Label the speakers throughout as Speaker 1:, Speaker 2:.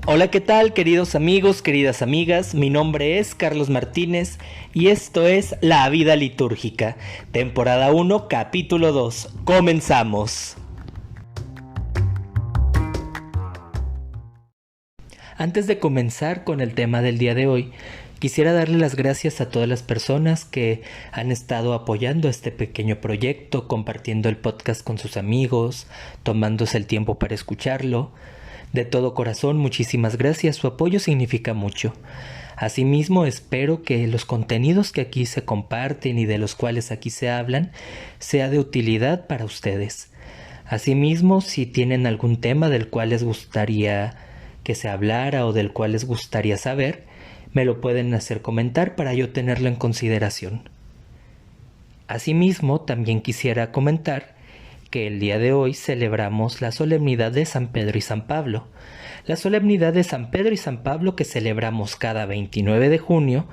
Speaker 1: Hola, ¿qué tal, queridos amigos, queridas amigas? Mi nombre es Carlos Martínez y esto es La Vida Litúrgica, temporada 1, capítulo 2. ¡Comenzamos! Antes de comenzar con el tema del día de hoy, quisiera darle las gracias a todas las personas que han estado apoyando este pequeño proyecto, compartiendo el podcast con sus amigos, tomándose el tiempo para escucharlo. De todo corazón, muchísimas gracias, su apoyo significa mucho. Asimismo, espero que los contenidos que aquí se comparten y de los cuales aquí se hablan sea de utilidad para ustedes. Asimismo, si tienen algún tema del cual les gustaría que se hablara o del cual les gustaría saber, me lo pueden hacer comentar para yo tenerlo en consideración. Asimismo, también quisiera comentar que el día de hoy celebramos la solemnidad de San Pedro y San Pablo. La solemnidad de San Pedro y San Pablo que celebramos cada 29 de junio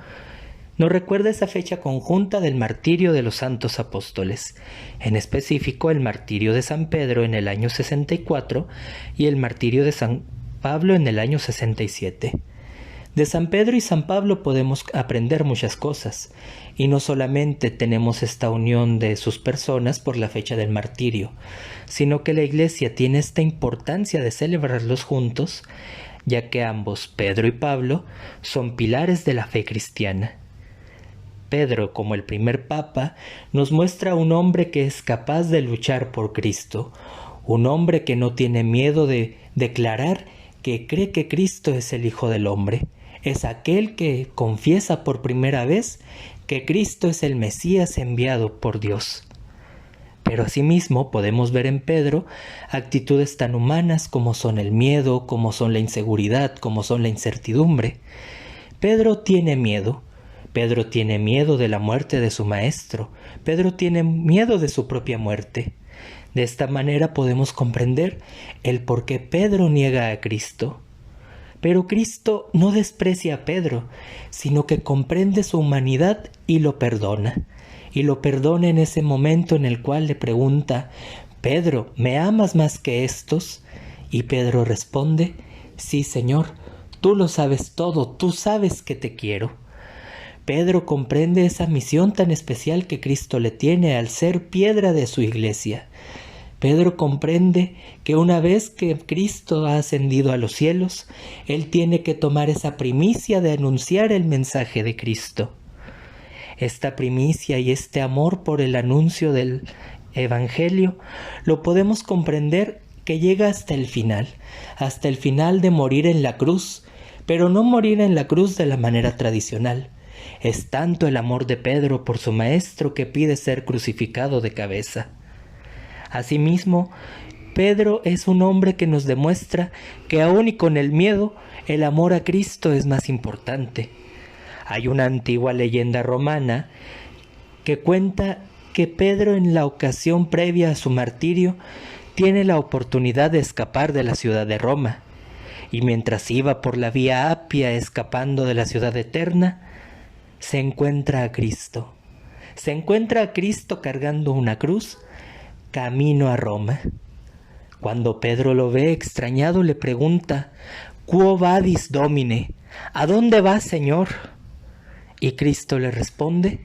Speaker 1: nos recuerda esa fecha conjunta del martirio de los santos apóstoles, en específico el martirio de San Pedro en el año 64 y el martirio de San Pablo en el año 67. De San Pedro y San Pablo podemos aprender muchas cosas, y no solamente tenemos esta unión de sus personas por la fecha del martirio, sino que la Iglesia tiene esta importancia de celebrarlos juntos, ya que ambos, Pedro y Pablo, son pilares de la fe cristiana. Pedro, como el primer papa, nos muestra un hombre que es capaz de luchar por Cristo, un hombre que no tiene miedo de declarar que cree que Cristo es el Hijo del Hombre. Es aquel que confiesa por primera vez que Cristo es el Mesías enviado por Dios. Pero asimismo podemos ver en Pedro actitudes tan humanas como son el miedo, como son la inseguridad, como son la incertidumbre. Pedro tiene miedo de la muerte de su maestro, Pedro tiene miedo de su propia muerte. De esta manera podemos comprender el por qué Pedro niega a Cristo. Pero Cristo no desprecia a Pedro, sino que comprende su humanidad y lo perdona. Y lo perdona en ese momento en el cual le pregunta: «Pedro, ¿me amas más que estos?» Y Pedro responde: «Sí, Señor, tú lo sabes todo, tú sabes que te quiero». Pedro comprende esa misión tan especial que Cristo le tiene al ser piedra de su iglesia. Pedro comprende que una vez que Cristo ha ascendido a los cielos, él tiene que tomar esa primicia de anunciar el mensaje de Cristo. Esta primicia y este amor por el anuncio del Evangelio lo podemos comprender que llega hasta el final de morir en la cruz, pero no morir en la cruz de la manera tradicional. Es tanto el amor de Pedro por su maestro que pide ser crucificado de cabeza. Asimismo, Pedro es un hombre que nos demuestra que aún y con el miedo, el amor a Cristo es más importante. Hay una antigua leyenda romana que cuenta que Pedro, en la ocasión previa a su martirio, tiene la oportunidad de escapar de la ciudad de Roma, y mientras iba por la vía Apia escapando de la ciudad eterna, se encuentra a Cristo. Se encuentra a Cristo cargando una cruz, camino a Roma. Cuando Pedro lo ve extrañado, le pregunta: «¿Quo vadis, Domine?» «¿A dónde vas, Señor?» Y Cristo le responde: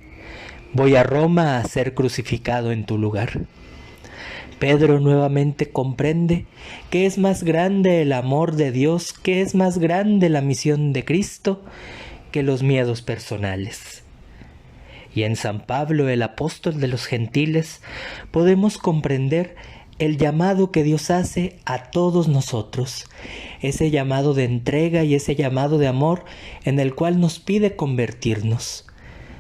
Speaker 1: «Voy a Roma a ser crucificado en tu lugar». Pedro nuevamente comprende que es más grande el amor de Dios, que es más grande la misión de Cristo que los miedos personales. Y en San Pablo, el apóstol de los gentiles, podemos comprender el llamado que Dios hace a todos nosotros, ese llamado de entrega y ese llamado de amor en el cual nos pide convertirnos.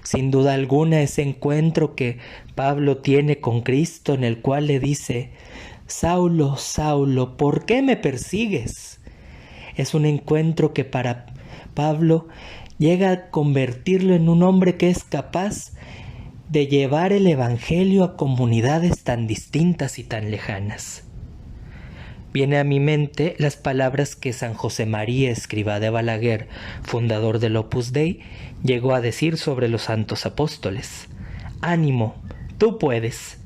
Speaker 1: Sin duda alguna, ese encuentro que Pablo tiene con Cristo, en el cual le dice: «Saulo, Saulo, ¿por qué me persigues?», es un encuentro que para Pablo llega a convertirlo en un hombre que es capaz de llevar el Evangelio a comunidades tan distintas y tan lejanas. Viene a mi mente las palabras que San José María Escrivá de Balaguer, fundador del Opus Dei, llegó a decir sobre los santos apóstoles: «Ánimo, tú puedes».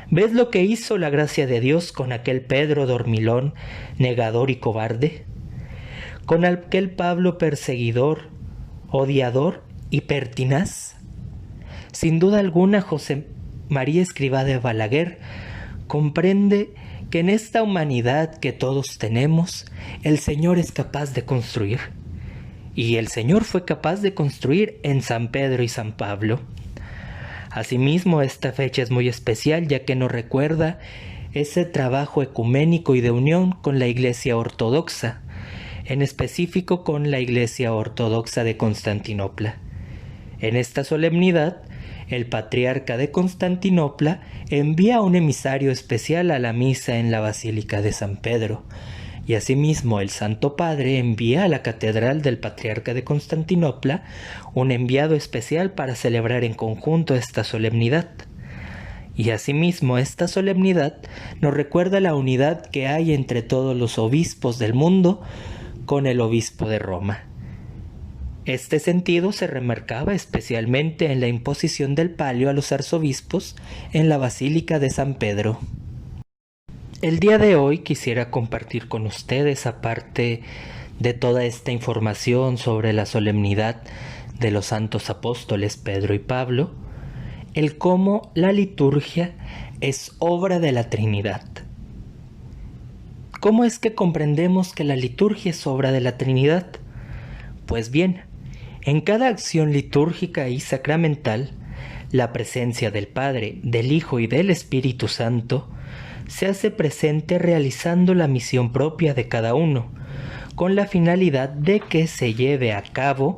Speaker 1: ¿Ves lo que hizo la gracia de Dios con aquel Pedro dormilón, negador y cobarde? con aquel Pablo perseguidor, odiador y pertinaz? Sin duda alguna, José María Escrivá de Balaguer comprende que en esta humanidad que todos tenemos, el Señor es capaz de construir. Y el Señor fue capaz de construir en San Pedro y San Pablo. Asimismo, esta fecha es muy especial, ya que nos recuerda ese trabajo ecuménico y de unión con la Iglesia Ortodoxa, en específico con la Iglesia Ortodoxa de Constantinopla. En esta solemnidad, el patriarca de Constantinopla envía un emisario especial a la misa en la Basílica de San Pedro, y asimismo el Santo Padre envía a la Catedral del Patriarca de Constantinopla un enviado especial para celebrar en conjunto esta solemnidad. Y asimismo esta solemnidad nos recuerda la unidad que hay entre todos los obispos del mundo con el obispo de Roma. Este sentido se remarcaba especialmente en la imposición del palio a los arzobispos en la Basílica de San Pedro. El día de hoy quisiera compartir con ustedes, aparte de toda esta información sobre la solemnidad de los santos apóstoles Pedro y Pablo, el cómo la liturgia es obra de la Trinidad. ¿Cómo es que comprendemos que la liturgia es obra de la Trinidad? Pues bien, en cada acción litúrgica y sacramental, la presencia del Padre, del Hijo y del Espíritu Santo se hace presente realizando la misión propia de cada uno, con la finalidad de que se lleve a cabo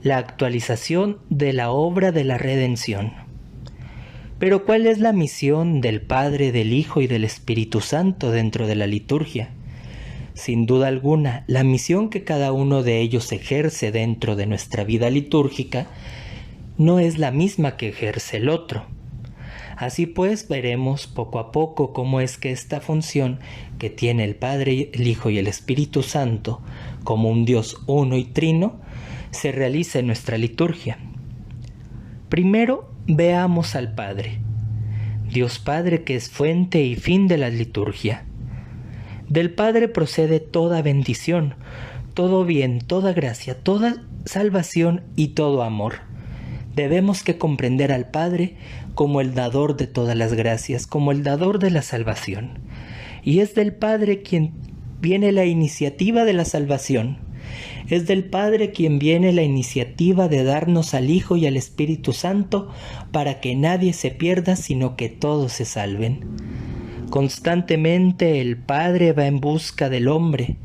Speaker 1: la actualización de la obra de la redención. Pero ¿cuál es la misión del Padre, del Hijo y del Espíritu Santo dentro de la liturgia? Sin duda alguna, la misión que cada uno de ellos ejerce dentro de nuestra vida litúrgica no es la misma que ejerce el otro. Así pues, veremos poco a poco cómo es que esta función que tiene el Padre, el Hijo y el Espíritu Santo como un Dios uno y trino se realiza en nuestra liturgia. Primero, veamos al Padre, Dios Padre que es fuente y fin de la liturgia. Del Padre procede toda bendición, todo bien, toda gracia, toda salvación y todo amor. Debemos que comprender al Padre como el dador de todas las gracias, como el dador de la salvación. Y es del Padre quien viene la iniciativa de la salvación. Es del Padre quien viene la iniciativa de darnos al Hijo y al Espíritu Santo para que nadie se pierda, sino que todos se salven. Constantemente el Padre va en busca del hombre,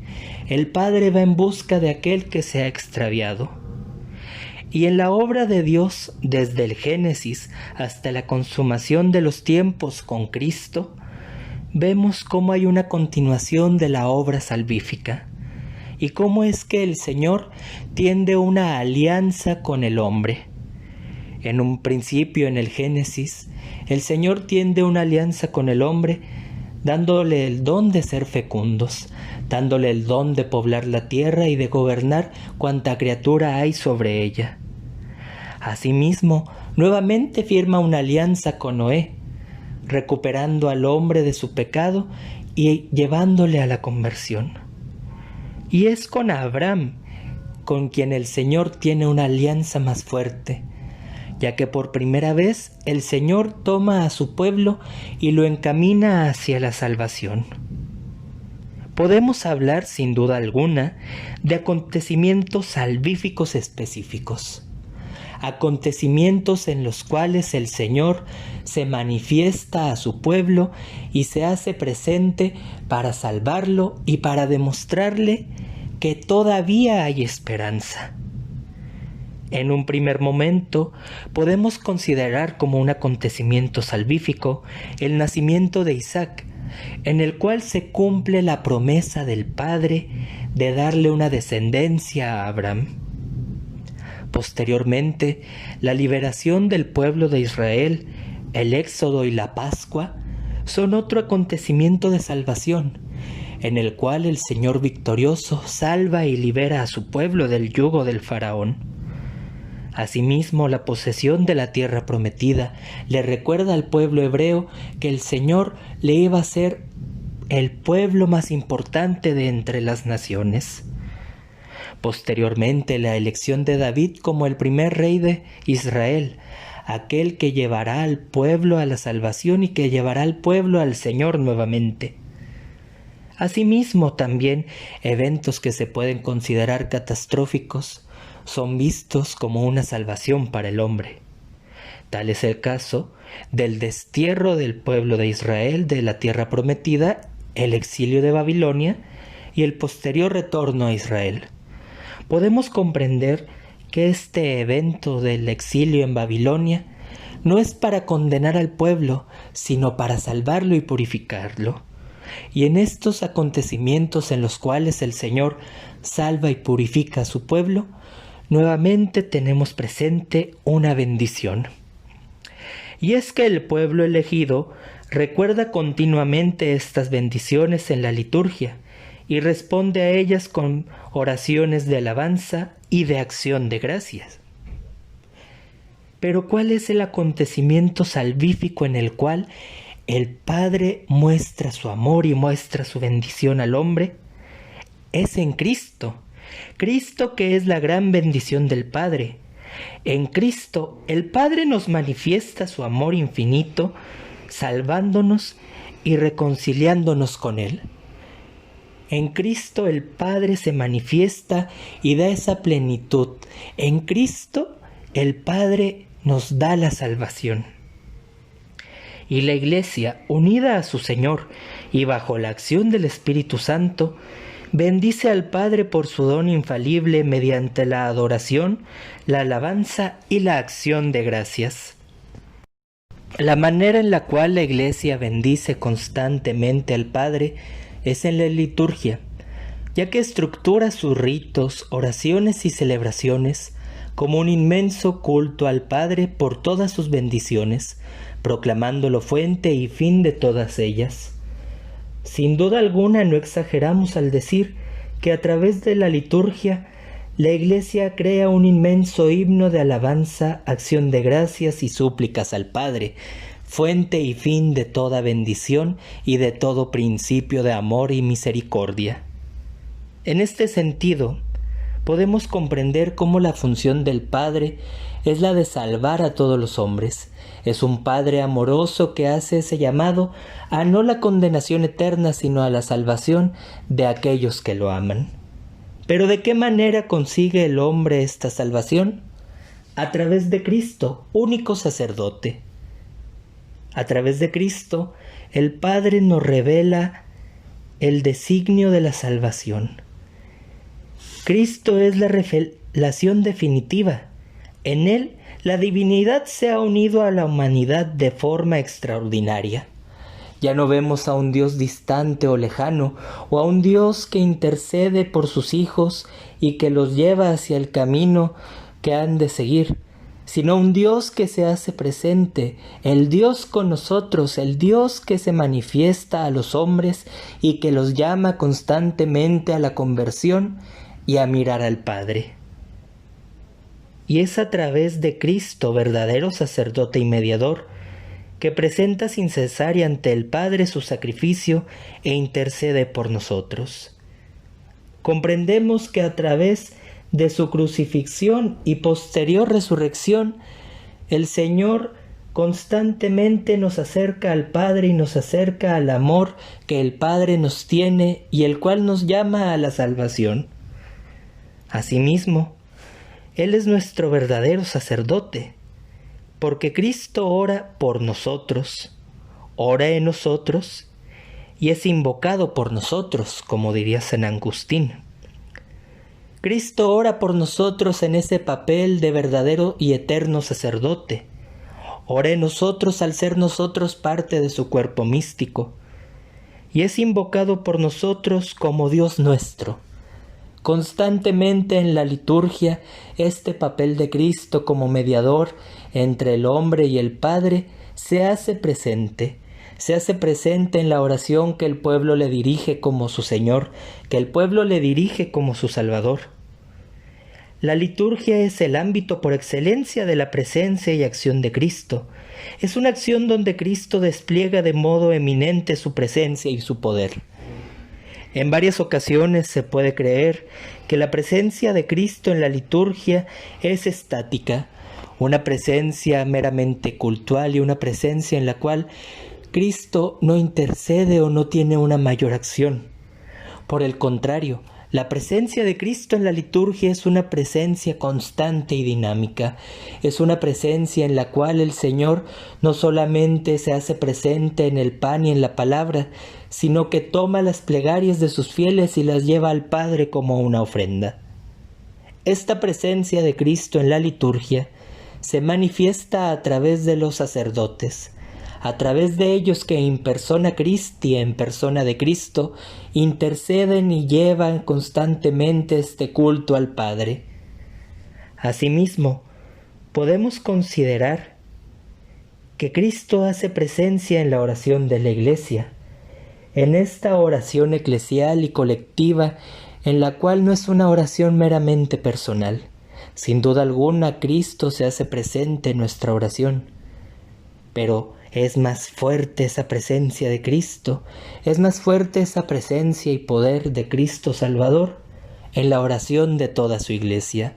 Speaker 1: el Padre va en busca de aquel que se ha extraviado. Y en la obra de Dios, desde el Génesis hasta la consumación de los tiempos con Cristo, vemos cómo hay una continuación de la obra salvífica, y cómo es que el Señor tiende una alianza con el hombre. En un principio, en el Génesis, el Señor tiende una alianza con el hombre, dándole el don de ser fecundos, dándole el don de poblar la tierra y de gobernar cuanta criatura hay sobre ella. Asimismo, nuevamente firma una alianza con Noé, recuperando al hombre de su pecado y llevándole a la conversión. Y es con Abraham, con quien el Señor tiene una alianza más fuerte, ya que por primera vez el Señor toma a su pueblo y lo encamina hacia la salvación. Podemos hablar sin duda alguna de acontecimientos salvíficos específicos, acontecimientos en los cuales el Señor se manifiesta a su pueblo y se hace presente para salvarlo y para demostrarle que todavía hay esperanza. En un primer momento, podemos considerar como un acontecimiento salvífico el nacimiento de Isaac, en el cual se cumple la promesa del Padre de darle una descendencia a Abraham. Posteriormente, la liberación del pueblo de Israel, el Éxodo y la Pascua son otro acontecimiento de salvación, en el cual el Señor victorioso salva y libera a su pueblo del yugo del faraón. Asimismo, la posesión de la tierra prometida le recuerda al pueblo hebreo que el Señor le iba a ser el pueblo más importante de entre las naciones. posteriormente la elección de David como el primer rey de Israel, aquel que llevará al pueblo a la salvación y que llevará al pueblo al Señor nuevamente. Asimismo, también eventos que se pueden considerar catastróficos son vistos como una salvación para el hombre. Tal es el caso del destierro del pueblo de Israel de la tierra prometida, el exilio de Babilonia y el posterior retorno a Israel. Podemos comprender que este evento del exilio en Babilonia no es para condenar al pueblo, sino para salvarlo y purificarlo. Y en estos acontecimientos en los cuales el Señor salva y purifica a su pueblo, nuevamente tenemos presente una bendición. Y es que el pueblo elegido recuerda continuamente estas bendiciones en la liturgia y responde a ellas con oraciones de alabanza y de acción de gracias. Pero ¿cuál es el acontecimiento salvífico en el cual el Padre muestra su amor y muestra su bendición al hombre? Es en Cristo. Cristo, que es la gran bendición del Padre. En Cristo el Padre nos manifiesta su amor infinito, salvándonos y reconciliándonos con Él. En Cristo el Padre se manifiesta y da esa plenitud. En Cristo el Padre nos da la salvación. Y la Iglesia, unida a su Señor y bajo la acción del Espíritu Santo, bendice al Padre por su don infalible mediante la adoración, la alabanza y la acción de gracias. La manera en la cual la Iglesia bendice constantemente al Padre es en la liturgia, ya que estructura sus ritos, oraciones y celebraciones como un inmenso culto al Padre por todas sus bendiciones, proclamándolo fuente y fin de todas ellas. Sin duda alguna no exageramos al decir que a través de la liturgia la Iglesia crea un inmenso himno de alabanza, acción de gracias y súplicas al Padre, fuente y fin de toda bendición y de todo principio de amor y misericordia. En este sentido, podemos comprender cómo la función del Padre es la de salvar a todos los hombres. Es un Padre amoroso que hace ese llamado a no la condenación eterna, sino a la salvación de aquellos que lo aman. Pero ¿de qué manera consigue el hombre esta salvación? A través de Cristo, único sacerdote. A través de Cristo, el Padre nos revela el designio de la salvación. Cristo es la revelación definitiva. En Él, la divinidad se ha unido a la humanidad de forma extraordinaria. Ya no vemos a un Dios distante o lejano, o a un Dios que intercede por sus hijos y que los lleva hacia el camino que han de seguir, sino un Dios que se hace presente, el Dios con nosotros, el Dios que se manifiesta a los hombres y que los llama constantemente a la conversión y a mirar al Padre. Y es a través de Cristo, verdadero sacerdote y mediador, que presenta sin cesar y ante el Padre su sacrificio e intercede por nosotros. Comprendemos que a través de su crucifixión y posterior resurrección, el Señor constantemente nos acerca al Padre y nos acerca al amor que el Padre nos tiene y el cual nos llama a la salvación. Asimismo, Él es nuestro verdadero sacerdote, porque Cristo ora por nosotros, ora en nosotros y es invocado por nosotros, como diría San Agustín. Cristo ora por nosotros en ese papel de verdadero y eterno sacerdote. Ora en nosotros al ser nosotros parte de su cuerpo místico y es invocado por nosotros como Dios nuestro. Constantemente en la liturgia, este papel de Cristo como mediador entre el hombre y el Padre se hace presente en la oración que el pueblo le dirige como su Señor, que el pueblo le dirige como su Salvador. La liturgia es el ámbito por excelencia de la presencia y acción de Cristo. Es una acción donde Cristo despliega de modo eminente su presencia y su poder. En varias ocasiones se puede creer que la presencia de Cristo en la liturgia es estática, una presencia meramente cultual y una presencia en la cual Cristo no intercede o no tiene una mayor acción. Por el contrario, la presencia de Cristo en la liturgia es una presencia constante y dinámica. Es una presencia en la cual el Señor no solamente se hace presente en el pan y en la palabra, sino que toma las plegarias de sus fieles y las lleva al Padre como una ofrenda. Esta presencia de Cristo en la liturgia se manifiesta a través de los sacerdotes, a través de ellos que in persona Christi, en persona de Cristo, interceden y llevan constantemente este culto al Padre. Asimismo, podemos considerar que Cristo hace presencia en la oración de la Iglesia, en esta oración eclesial y colectiva, en la cual no es una oración meramente personal. Sin duda alguna, Cristo se hace presente en nuestra oración, pero es más fuerte esa presencia de Cristo, es más fuerte esa presencia y poder de Cristo Salvador en la oración de toda su Iglesia.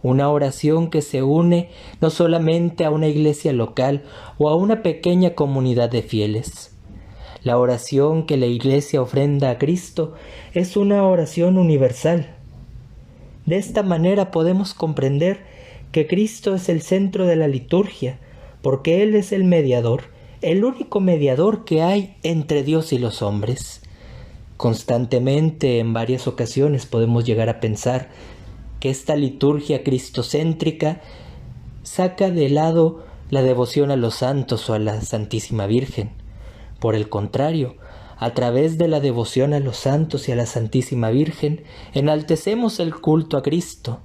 Speaker 1: Una oración que se une no solamente a una iglesia local o a una pequeña comunidad de fieles. La oración que la Iglesia ofrenda a Cristo es una oración universal. De esta manera podemos comprender que Cristo es el centro de la liturgia, porque Él es el mediador, el único mediador que hay entre Dios y los hombres. Constantemente, en varias ocasiones, podemos llegar a pensar que esta liturgia cristocéntrica saca de lado la devoción a los santos o a la Santísima Virgen. Por el contrario, a través de la devoción a los santos y a la Santísima Virgen, enaltecemos el culto a Cristo,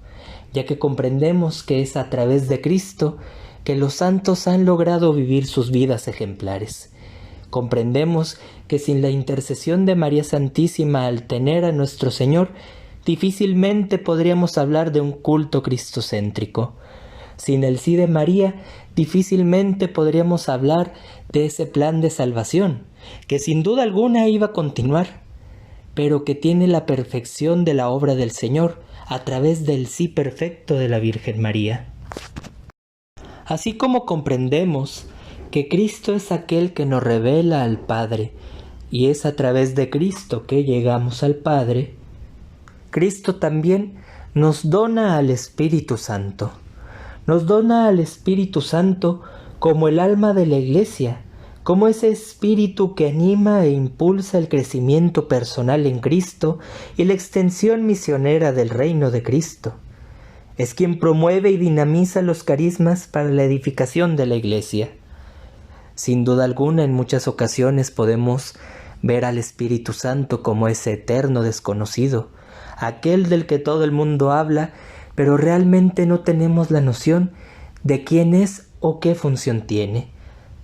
Speaker 1: ya que comprendemos que es a través de Cristo que los santos han logrado vivir sus vidas ejemplares. Comprendemos que sin la intercesión de María Santísima al tener a nuestro Señor, difícilmente podríamos hablar de un culto cristocéntrico. Sin el sí de María, difícilmente podríamos hablar de ese plan de salvación, que sin duda alguna iba a continuar, pero que tiene la perfección de la obra del Señor a través del sí perfecto de la Virgen María. Así como comprendemos que Cristo es aquel que nos revela al Padre, y es a través de Cristo que llegamos al Padre, Cristo también nos dona al Espíritu Santo. Nos dona al Espíritu Santo como el alma de la Iglesia, como ese Espíritu que anima e impulsa el crecimiento personal en Cristo y la extensión misionera del reino de Cristo. Es quien promueve y dinamiza los carismas para la edificación de la Iglesia. Sin duda alguna, en muchas ocasiones podemos ver al Espíritu Santo como ese eterno desconocido, aquel del que todo el mundo habla, pero realmente no tenemos la noción de quién es o qué función tiene.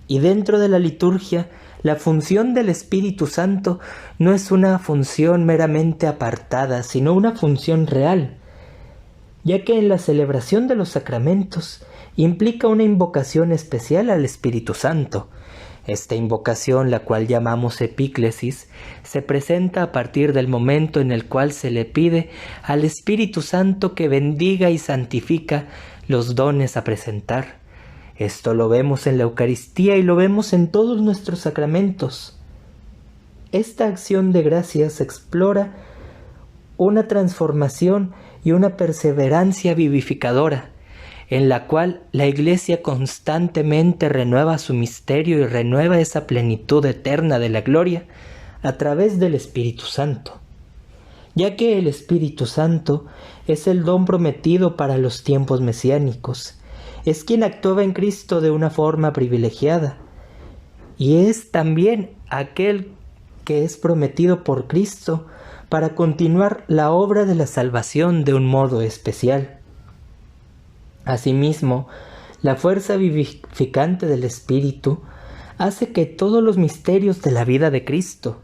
Speaker 1: Y dentro de la liturgia, la función del Espíritu Santo no es una función meramente apartada, sino una función real, ya que en la celebración de los sacramentos implica una invocación especial al Espíritu Santo. Esta invocación, la cual llamamos epíclesis, se presenta a partir del momento en el cual se le pide al Espíritu Santo que bendiga y santifica los dones a presentar. Esto lo vemos en la Eucaristía y lo vemos en todos nuestros sacramentos. Esta acción de gracias explora una transformación y una perseverancia vivificadora, en la cual la Iglesia constantemente renueva su misterio y renueva esa plenitud eterna de la gloria a través del Espíritu Santo, ya que el Espíritu Santo es el don prometido para los tiempos mesiánicos, es quien actúa en Cristo de una forma privilegiada, y es también aquel que es prometido por Cristo para continuar la obra de la salvación de un modo especial. Asimismo, la fuerza vivificante del Espíritu hace que todos los misterios de la vida de Cristo,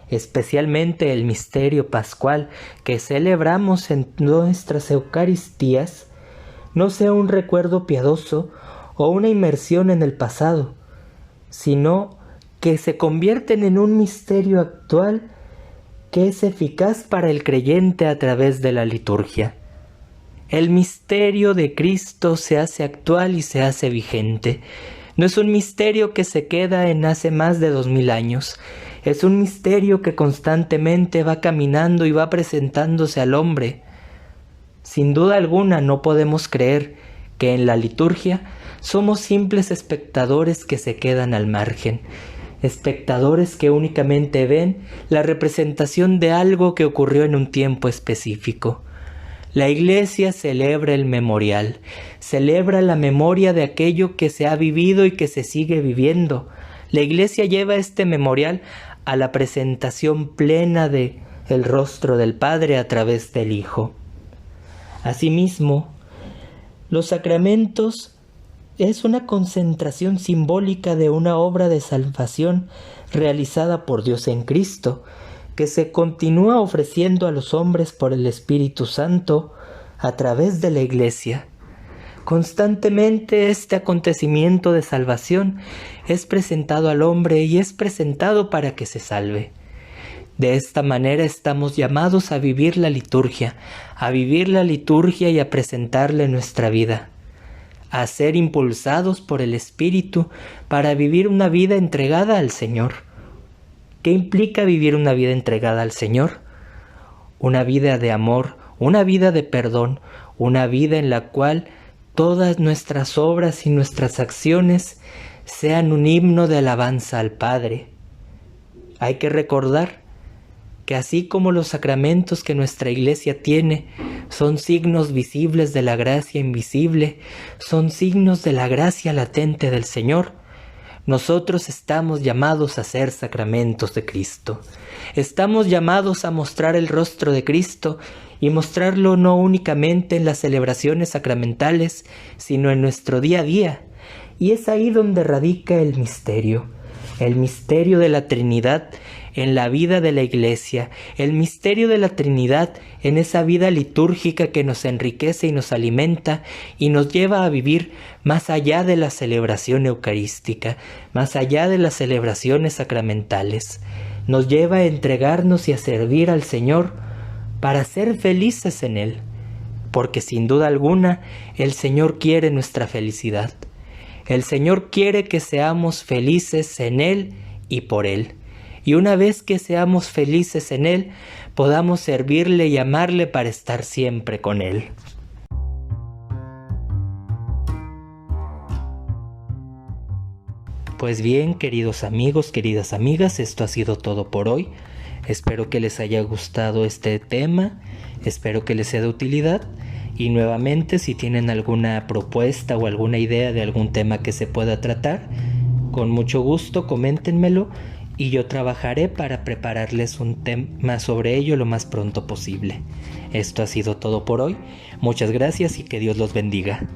Speaker 1: especialmente el misterio pascual que celebramos en nuestras Eucaristías, no sea un recuerdo piadoso o una inmersión en el pasado, sino que se convierten en un misterio actual que es eficaz para el creyente a través de la liturgia. El misterio de Cristo se hace actual y se hace vigente. No es un misterio que se queda en hace más de 2000 años. Es un misterio que constantemente va caminando y va presentándose al hombre. Sin duda alguna no podemos creer que en la liturgia somos simples espectadores que se quedan al margen, espectadores que únicamente ven la representación de algo que ocurrió en un tiempo específico. La Iglesia celebra el memorial, celebra la memoria de aquello que se ha vivido y que se sigue viviendo. La Iglesia lleva este memorial a la presentación plena de el rostro del Padre a través del Hijo. Asimismo, los sacramentos es una concentración simbólica de una obra de salvación realizada por Dios en Cristo, que se continúa ofreciendo a los hombres por el Espíritu Santo a través de la Iglesia. Constantemente este acontecimiento de salvación es presentado al hombre y es presentado para que se salve. De esta manera estamos llamados a vivir la liturgia y a presentarle nuestra vida, a ser impulsados por el Espíritu para vivir una vida entregada al Señor. ¿Qué implica vivir una vida entregada al Señor? Una vida de amor, una vida de perdón, una vida en la cual todas nuestras obras y nuestras acciones sean un himno de alabanza al Padre. Hay que recordar que así como los sacramentos que nuestra Iglesia tiene son signos visibles de la gracia invisible, son signos de la gracia latente del Señor, nosotros estamos llamados a ser sacramentos de Cristo. Estamos llamados a mostrar el rostro de Cristo y mostrarlo no únicamente en las celebraciones sacramentales, sino en nuestro día a día. Y es ahí donde radica el misterio de la Trinidad en la vida de la Iglesia, el misterio de la Trinidad en esa vida litúrgica que nos enriquece y nos alimenta y nos lleva a vivir más allá de la celebración eucarística, más allá de las celebraciones sacramentales. Nos lleva a entregarnos y a servir al Señor para ser felices en Él, porque sin duda alguna el Señor quiere nuestra felicidad. El Señor quiere que seamos felices en Él y por Él. Y una vez que seamos felices en Él, podamos servirle y amarle para estar siempre con Él. Pues bien, queridos amigos, queridas amigas, esto ha sido todo por hoy. Espero que les haya gustado este tema, espero que les sea de utilidad. Y nuevamente, si tienen alguna propuesta o alguna idea de algún tema que se pueda tratar, con mucho gusto coméntenmelo y yo trabajaré para prepararles un tema sobre ello lo más pronto posible. Esto ha sido todo por hoy. Muchas gracias y que Dios los bendiga.